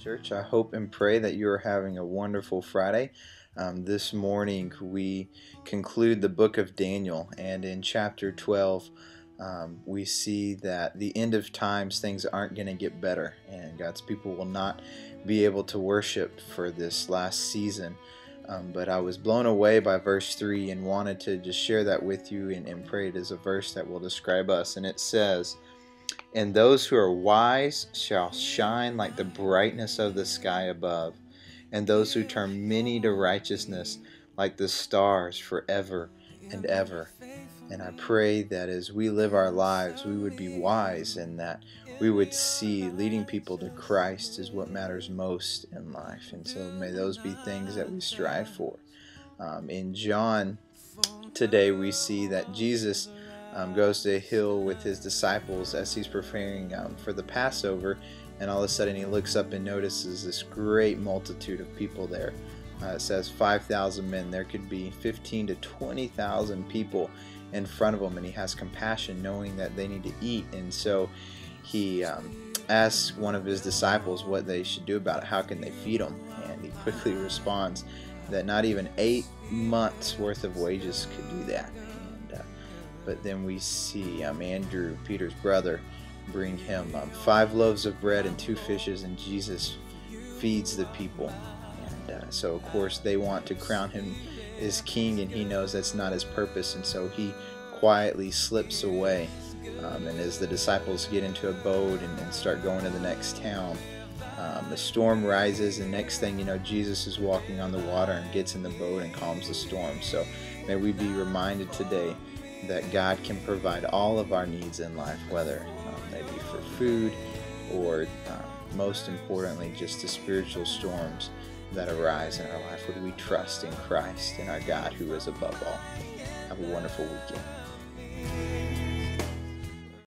Church, I hope and pray that you are having a wonderful Friday. This morning we conclude the book of Daniel, and in chapter 12 we see that the end of times things aren't going to get better, and God's people will not be able to worship for this last season. But I was blown away by verse 3 and wanted to just share that with you and pray it is a verse that will describe us. And it says, "And those who are wise shall shine like the brightness of the sky above, and those who turn many to righteousness like the stars forever and ever." And I pray that as we live our lives, we would be wise, and that we would see leading people to Christ is what matters most in life. And so may those be things that we strive for. In John today, we see that Jesus goes to a hill with his disciples as he's preparing for the Passover, and all of a sudden he looks up and notices this great multitude of people there. It says 5,000 men. There could be 15 to 20,000 people in front of him, and he has compassion knowing that they need to eat. And so he asks one of his disciples what they should do about it. How can they feed them? And he quickly responds that not even 8 months worth of wages could do that. But then we see Andrew, Peter's brother, bring him 5 loaves of bread and 2 fishes, and Jesus feeds the people. And so of course they want to crown him as king, and he knows that's not his purpose, and so he quietly slips away. And as the disciples get into a boat and start going to the next town, the storm rises, and next thing you know, Jesus is walking on the water and gets in the boat and calms the storm. So may we be reminded today that God can provide all of our needs in life, whether they be for food or most importantly just the spiritual storms that arise in our life. Would we trust in Christ and our God who is above all? Have a wonderful weekend.